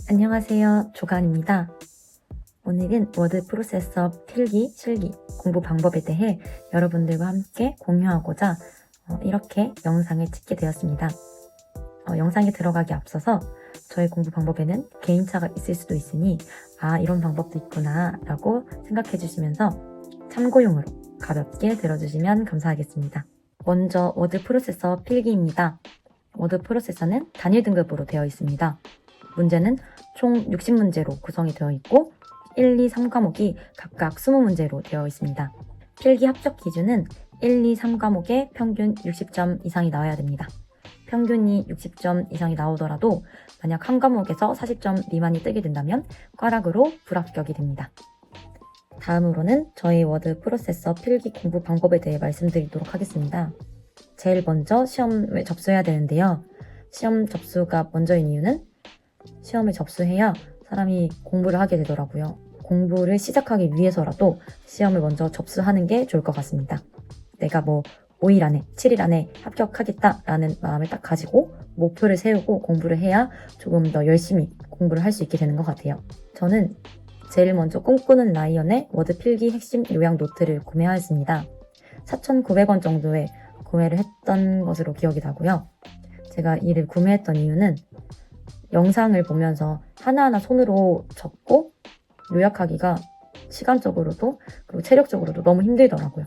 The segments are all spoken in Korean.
안녕하세요. 조간입니다. 오늘은 워드 프로세서 필기, 실기, 공부 방법에 대해 여러분들과 함께 공유하고자 이렇게 영상을 찍게 되었습니다. 영상에 들어가기 앞서서 저의 공부 방법에는 개인차가 있을 수도 있으니 이런 방법도 있구나 라고 생각해 주시면서 참고용으로 가볍게 들어주시면 감사하겠습니다. 먼저 워드 프로세서 필기입니다. 워드 프로세서는 단일 등급으로 되어 있습니다. 문제는 총 60문제로 구성이 되어 있고 1, 2, 3과목이 각각 20문제로 되어 있습니다. 필기 합격 기준은 1, 2, 3과목에 평균 60점 이상이 나와야 됩니다. 평균이 60점 이상이 나오더라도 만약 한 과목에서 40점 미만이 뜨게 된다면 꽈락으로 불합격이 됩니다. 다음으로는 저희 워드 프로세서 필기 공부 방법에 대해 말씀드리도록 하겠습니다. 제일 먼저 시험을 접수해야 되는데요. 시험 접수가 먼저인 이유는 시험을 접수해야 사람이 공부를 하게 되더라고요. 공부를 시작하기 위해서라도 시험을 먼저 접수하는 게 좋을 것 같습니다. 내가 5일 안에, 7일 안에 합격하겠다라는 마음을 딱 가지고 목표를 세우고 공부를 해야 조금 더 열심히 공부를 할 수 있게 되는 것 같아요. 저는 제일 먼저 꿈꾸는 라이언의 워드 필기 핵심 요약 노트를 구매하였습니다. 4,900원 정도에 구매를 했던 것으로 기억이 나고요. 제가 이를 구매했던 이유는 영상을 보면서 하나하나 손으로 적고 요약하기가 시간적으로도 그리고 체력적으로도 너무 힘들더라고요.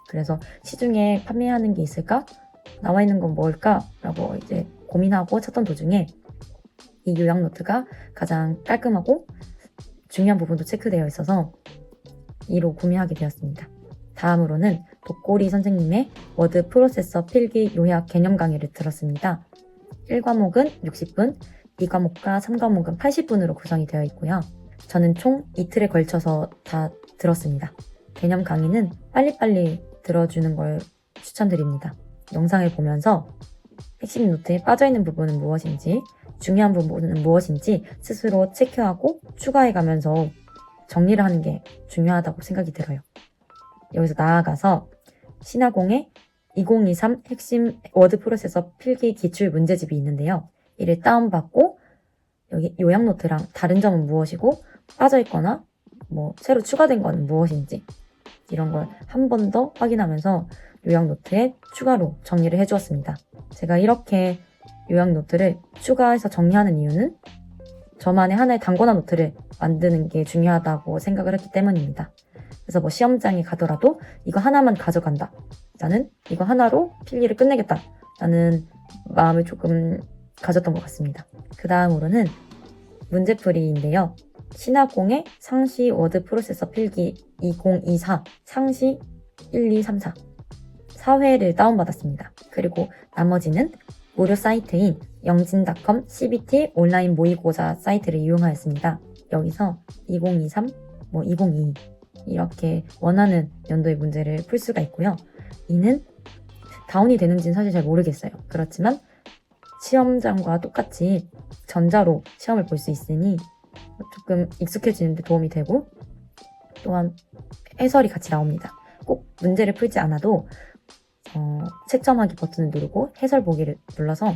그래서 시중에 판매하는 게 있을까? 나와 있는 건 뭘까? 라고 이제 고민하고 찾던 도중에 이 요약 노트가 가장 깔끔하고 중요한 부분도 체크되어 있어서 이로 구매하게 되었습니다. 다음으로는 독고리 선생님의 워드 프로세서 필기 요약 개념 강의를 들었습니다. 1과목은 60분, 2과목과 3과목은 80분으로 구성이 되어 있고요. 저는 총 이틀에 걸쳐서 다 들었습니다. 개념 강의는 빨리빨리 들어주는 걸 추천드립니다. 영상을 보면서 핵심 노트에 빠져있는 부분은 무엇인지, 중요한 부분은 무엇인지 스스로 체크하고 추가해가면서 정리를 하는 게 중요하다고 생각이 들어요. 여기서 나아가서 신화공의 2023 핵심 워드 프로세서 필기 기출 문제집이 있는데요. 이를 다운받고 여기 요약 노트랑 다른 점은 무엇이고 빠져있거나 새로 추가된 건 무엇인지 이런 걸 한 번 더 확인하면서 요약 노트에 추가로 정리를 해주었습니다. 제가 이렇게 요약 노트를 추가해서 정리하는 이유는 저만의 하나의 단권화 노트를 만드는 게 중요하다고 생각을 했기 때문입니다. 그래서 시험장에 가더라도 이거 하나만 가져간다. 나는 이거 하나로 필기를 끝내겠다. 라는 마음을 조금 가졌던 것 같습니다. 그 다음으로는 문제풀이인데요. 신화공의 상시 워드 프로세서 필기 2024 상시 1, 2, 3, 4 4회를 다운받았습니다. 그리고 나머지는 무료 사이트인 영진.com CBT 온라인 모의고사 사이트를 이용하였습니다. 여기서 2023, 2022 이렇게 원하는 연도의 문제를 풀 수가 있고요. 이는 다운이 되는지는 사실 잘 모르겠어요. 그렇지만 시험장과 똑같이 전자로 시험을 볼 수 있으니 조금 익숙해지는데 도움이 되고 또한 해설이 같이 나옵니다. 꼭 문제를 풀지 않아도 채점하기 버튼을 누르고 해설 보기를 눌러서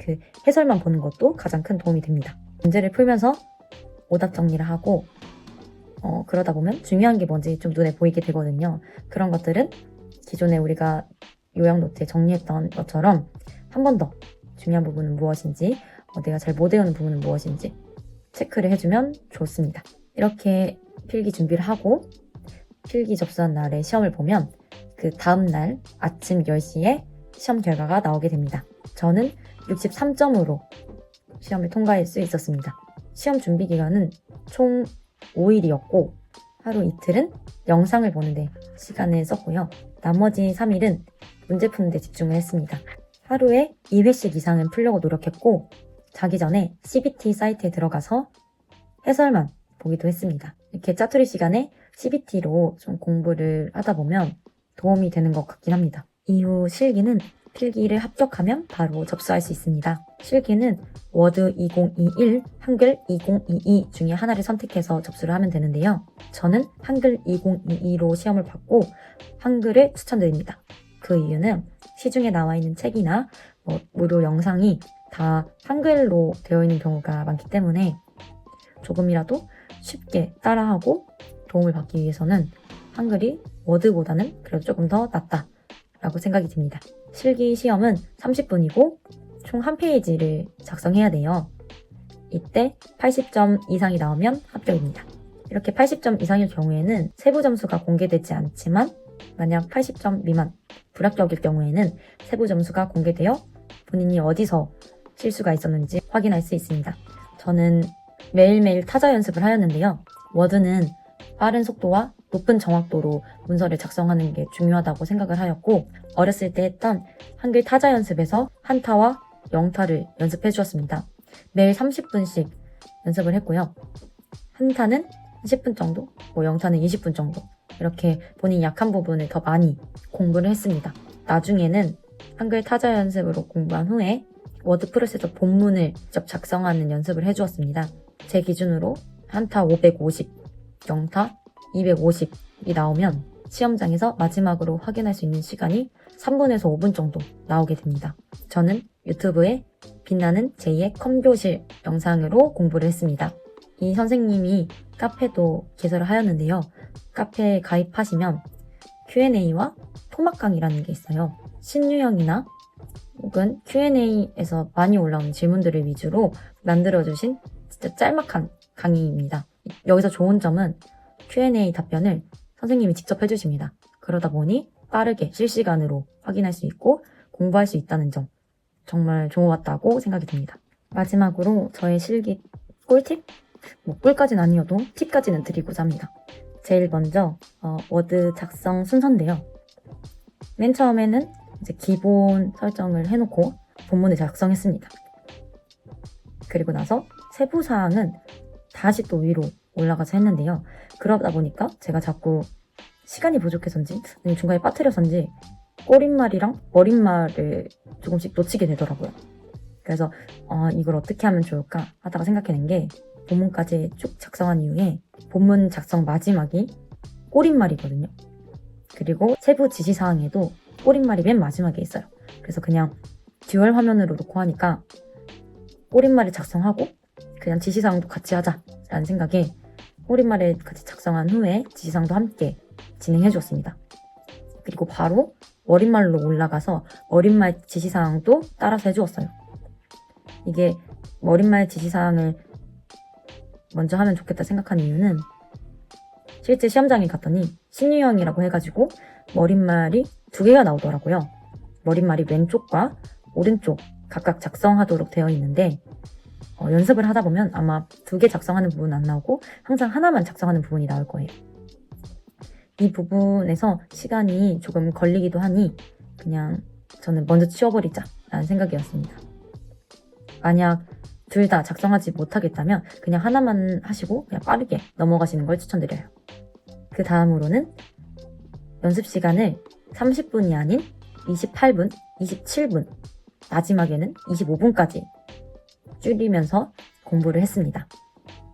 그 해설만 보는 것도 가장 큰 도움이 됩니다. 문제를 풀면서 오답 정리를 하고 그러다 보면 중요한 게 뭔지 좀 눈에 보이게 되거든요. 그런 것들은 기존에 우리가 요약 노트에 정리했던 것처럼 한 번 더 중요한 부분은 무엇인지 내가 잘 못 외우는 부분은 무엇인지 체크를 해주면 좋습니다. 이렇게 필기 준비를 하고 필기 접수한 날에 시험을 보면 그 다음날 아침 10시에 시험 결과가 나오게 됩니다. 저는 63점으로 시험을 통과할 수 있었습니다. 시험 준비 기간은 총 5일이었고 하루 이틀은 영상을 보는데 시간을 썼고요. 나머지 3일은 문제 푸는 데 집중을 했습니다. 하루에 2회씩 이상은 풀려고 노력했고 자기 전에 CBT 사이트에 들어가서 해설만 보기도 했습니다. 이렇게 짜투리 시간에 CBT로 좀 공부를 하다 보면 도움이 되는 것 같긴 합니다. 이후 실기는 필기를 합격하면 바로 접수할 수 있습니다. 실기는 워드 2021, 한글 2022 중에 하나를 선택해서 접수를 하면 되는데요. 저는 한글 2022로 시험을 봤고 한글을 추천드립니다. 그 이유는 시중에 나와 있는 책이나 무료 영상이 다 한글로 되어 있는 경우가 많기 때문에 조금이라도 쉽게 따라하고 도움을 받기 위해서는 한글이 워드보다는 그래도 조금 더 낫다라고 생각이 듭니다. 실기 시험은 30분이고 총 한 페이지를 작성해야 돼요. 이때 80점 이상이 나오면 합격입니다. 이렇게 80점 이상일 경우에는 세부 점수가 공개되지 않지만 만약 80점 미만 불합격일 경우에는 세부 점수가 공개되어 본인이 어디서 실수가 있었는지 확인할 수 있습니다. 저는 매일매일 타자 연습을 하였는데요. 워드는 빠른 속도와 높은 정확도로 문서를 작성하는 게 중요하다고 생각을 하였고 어렸을 때 했던 한글 타자 연습에서 한타와 영타를 연습해 주었습니다. 매일 30분씩 연습을 했고요. 한타는 10분 정도, 영타는 20분 정도 이렇게 본인이 약한 부분을 더 많이 공부를 했습니다. 나중에는 한글 타자 연습으로 공부한 후에 워드 프로세서 본문을 직접 작성하는 연습을 해주었습니다. 제 기준으로 한타 550, 영타 250이 나오면 시험장에서 마지막으로 확인할 수 있는 시간이 3분에서 5분 정도 나오게 됩니다. 저는 유튜브에 빛나는 제2의 컴교실 영상으로 공부를 했습니다. 이 선생님이 카페도 개설을 하였는데요. 카페에 가입하시면 Q&A와 토막 강의라는 게 있어요. 신유형이나 혹은 Q&A에서 많이 올라오는 질문들을 위주로 만들어주신 진짜 짤막한 강의입니다. 여기서 좋은 점은 Q&A 답변을 선생님이 직접 해주십니다. 그러다 보니 빠르게 실시간으로 확인할 수 있고 공부할 수 있다는 점 정말 좋았다고 생각이 듭니다. 마지막으로 저의 실기 꿀팁? 꿀까지는 아니어도 팁까지는 드리고자 합니다. 제일 먼저 워드 작성 순서인데요. 맨 처음에는 이제 기본 설정을 해놓고 본문을 작성했습니다. 그리고 나서 세부사항은 다시 또 위로 올라가서 했는데요. 그러다 보니까 제가 자꾸 시간이 부족해서인지 아니면 중간에 빠뜨려서인지 꼬릿말이랑 머릿말을 조금씩 놓치게 되더라고요. 그래서 이걸 어떻게 하면 좋을까 하다가 생각해낸 게 본문까지 쭉 작성한 이후에 본문 작성 마지막이 꼬릿말이거든요. 그리고 세부 지시사항에도 꼬릿말이 맨 마지막에 있어요. 그래서 그냥 듀얼 화면으로 놓고 하니까 꼬릿말을 작성하고 그냥 지시사항도 같이 하자라는 생각에 꼬릿말을 같이 작성한 후에 지시사항도 함께 진행해 주었습니다. 그리고 바로 머릿말로 올라가서 머릿말 지시사항도 따라서 해주었어요. 이게 머릿말 지시사항을 먼저 하면 좋겠다 생각하는 이유는 실제 시험장에 갔더니 신유형이라고 해가지고 머릿말이 2개가 나오더라고요. 머릿말이 왼쪽과 오른쪽 각각 작성하도록 되어 있는데 연습을 하다 보면 아마 2개 작성하는 부분은 안 나오고 항상 하나만 작성하는 부분이 나올 거예요. 이 부분에서 시간이 조금 걸리기도 하니 그냥 저는 먼저 치워버리자 라는 생각이었습니다. 만약 둘 다 작성하지 못하겠다면 그냥 하나만 하시고 그냥 빠르게 넘어가시는 걸 추천드려요. 그 다음으로는 연습 시간을 30분이 아닌 28분, 27분, 마지막에는 25분까지 줄이면서 공부를 했습니다.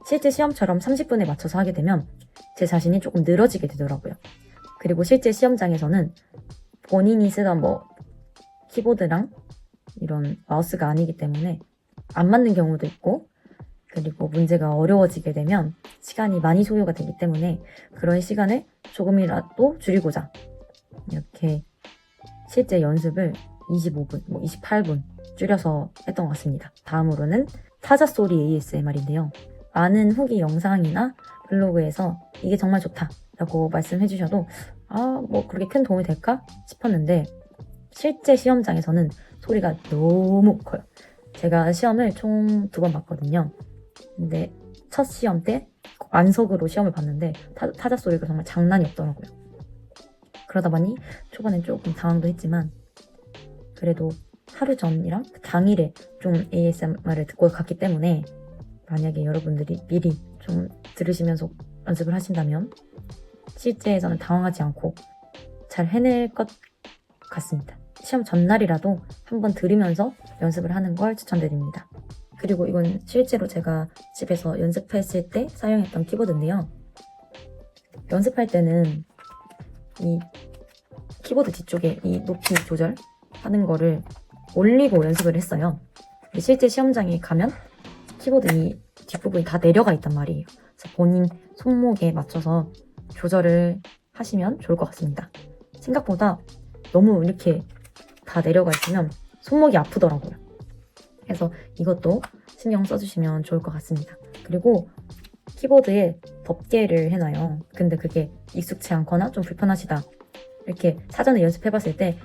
실제 시험처럼 30분에 맞춰서 하게 되면 제 자신이 조금 늘어지게 되더라고요. 그리고 실제 시험장에서는 본인이 쓰던 키보드랑 이런 마우스가 아니기 때문에 안 맞는 경우도 있고 그리고 문제가 어려워지게 되면 시간이 많이 소요가 되기 때문에 그런 시간을 조금이라도 줄이고자 이렇게 실제 연습을 25분, 28분 줄여서 했던 것 같습니다. 다음으로는 타자 소리 ASMR인데요. 많은 후기 영상이나 블로그에서 이게 정말 좋다 라고 말씀해 주셔도 그렇게 큰 도움이 될까 싶었는데 실제 시험장에서는 소리가 너무 커요. 제가 시험을 총 2번 봤거든요. 근데 첫 시험 때 완석으로 시험을 봤는데 타자 소리가 정말 장난이 없더라고요. 그러다 보니 초반엔 조금 당황도 했지만 그래도 하루 전이랑 당일에 좀 ASMR을 듣고 갔기 때문에 만약에 여러분들이 미리 좀 들으시면서 연습을 하신다면 실제에서는 당황하지 않고 잘 해낼 것 같습니다. 시험 전날이라도 한번 들으면서 연습을 하는 걸 추천드립니다. 그리고 이건 실제로 제가 집에서 연습했을 때 사용했던 키보드인데요. 연습할 때는 이 키보드 뒤쪽에 이 높이 조절하는 거를 올리고 연습을 했어요. 실제 시험장에 가면 키보드 이 뒷부분이 다 내려가 있단 말이에요. 그래서 본인 손목에 맞춰서 조절을 하시면 좋을 것 같습니다. 생각보다 너무 이렇게 다 내려가 있으면 손목이 아프더라고요. 그래서 이것도 신경 써주시면 좋을 것 같습니다. 그리고 키보드에 덮개를 해놔요. 근데 그게 익숙치 않거나 좀 불편하시다, 이렇게 사전에 연습해봤을 때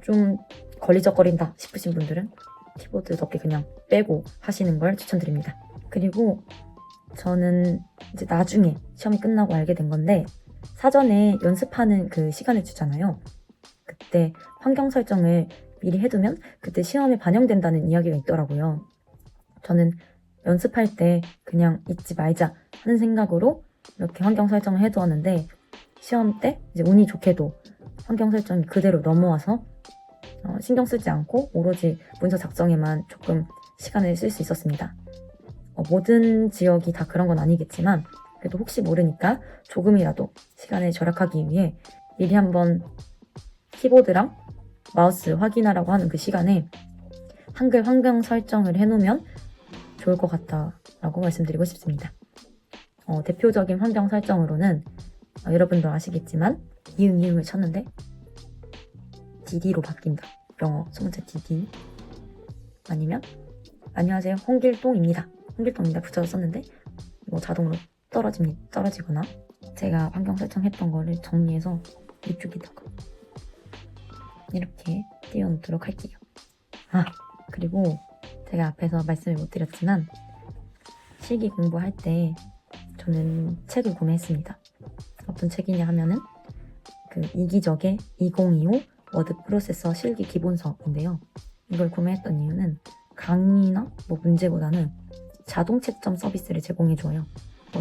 좀 걸리적거린다 싶으신 분들은 키보드 덮개 그냥 빼고 하시는 걸 추천드립니다. 그리고 저는 이제 나중에 시험이 끝나고 알게 된 건데, 사전에 연습하는 그 시간을 주잖아요. 그때 환경 설정을 미리 해두면 그때 시험에 반영된다는 이야기가 있더라고요. 저는 연습할 때 그냥 잊지 말자 하는 생각으로 이렇게 환경 설정을 해두었는데, 시험 때 이제 운이 좋게도 환경 설정이 그대로 넘어와서 신경 쓰지 않고 오로지 문서 작성에만 조금 시간을 쓸 수 있었습니다. 모든 지역이 다 그런 건 아니겠지만 그래도 혹시 모르니까 조금이라도 시간을 절약하기 위해 미리 한번 키보드랑 마우스 확인하라고 하는 그 시간에 한글 환경 설정을 해놓으면 좋을 것 같다라고 말씀드리고 싶습니다. 대표적인 환경 설정으로는 여러분도 아시겠지만 이응을 쳤는데 DD로 바뀐다. 영어 소문자 DD. 아니면 안녕하세요 홍길동입니다. 홍길동입니다 붙여서 썼는데 자동으로 떨어지거나, 제가 환경 설정했던 거를 정리해서 이쪽에다가 이렇게 띄워놓도록 할게요. 그리고 제가 앞에서 말씀을 못 드렸지만 실기 공부할 때 저는 책을 구매했습니다. 어떤 책이냐 하면은 그 이기적의 2025 워드 프로세서 실기 기본서인데요. 이걸 구매했던 이유는 강의나 문제보다는 자동 채점 서비스를 제공해줘요.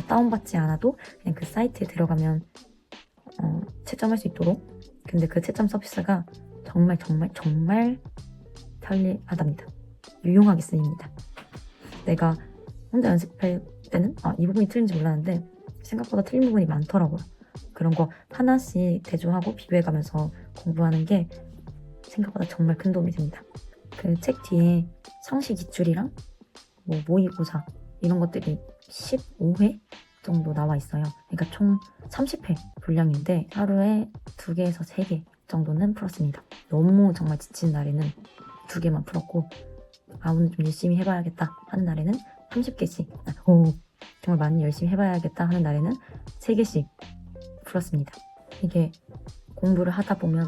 다운받지 않아도 그냥 그 사이트에 들어가면 채점할 수 있도록. 근데 그 채점 서비스가 정말 편리하답니다. 유용하게 쓰입니다. 내가 혼자 연습할 때는 이 부분이 틀린지 몰랐는데 생각보다 틀린 부분이 많더라고요. 그런 거 하나씩 대조하고 비교해가면서 공부하는 게 생각보다 정말 큰 도움이 됩니다. 그 책 뒤에 상시 기출이랑 모의고사 이런 것들이 15회 정도 나와 있어요. 그러니까 총 30회 분량인데 하루에 2개에서 3개 정도는 풀었습니다. 너무 정말 지친 날에는 2개만 풀었고, 오늘 좀 열심히 해봐야겠다 하는 날에는 30개씩, 정말 많이 열심히 해봐야겠다 하는 날에는 3개씩 풀었습니다. 이게 공부를 하다 보면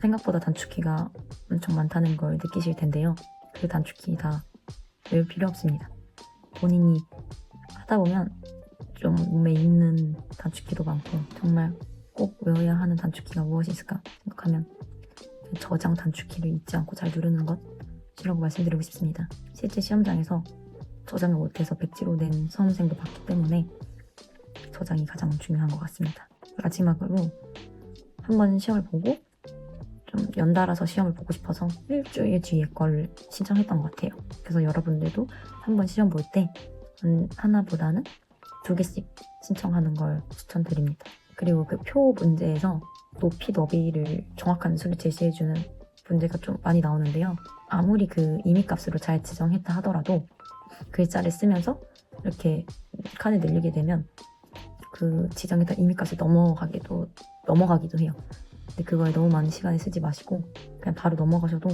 생각보다 단축키가 엄청 많다는 걸 느끼실 텐데요. 그 단축키 다 외울 필요 없습니다. 본인이 하다 보면 좀 몸에 익는 단축키도 많고, 정말 꼭 외워야 하는 단축키가 무엇이 있을까 생각하면 저장 단축키를 잊지 않고 잘 누르는 것이라고 말씀드리고 싶습니다. 실제 시험장에서 저장을 못해서 백지로 낸 수험생도 봤기 때문에 저장이 가장 중요한 것 같습니다. 마지막으로 한번 시험을 보고 좀 연달아서 시험을 보고 싶어서 일주일 뒤에 걸 신청했던 것 같아요. 그래서 여러분들도 한번 시험 볼 때 하나보다는 2개씩 신청하는 걸 추천드립니다. 그리고 그 표 문제에서 높이 너비를 정확한 수를 제시해주는 문제가 좀 많이 나오는데요. 아무리 그 임의값으로 잘 지정했다 하더라도 글자를 쓰면서 이렇게 칸을 늘리게 되면 그 지정했던 임의값을 넘어가기도 해요. 근데 그거에 너무 많은 시간을 쓰지 마시고 그냥 바로 넘어가셔도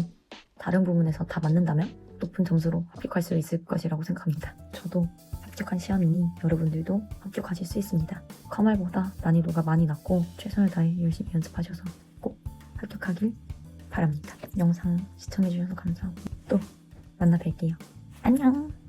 다른 부분에서 다 맞는다면 높은 점수로 합격할 수 있을 것이라고 생각합니다. 저도 합격한 시험이니 여러분들도 합격하실 수 있습니다. 컴알보다 난이도가 많이 낮고 최선을 다해 열심히 연습하셔서 꼭 합격하길 바랍니다. 영상 시청해주셔서 감사하고 또 만나 뵐게요. 안녕.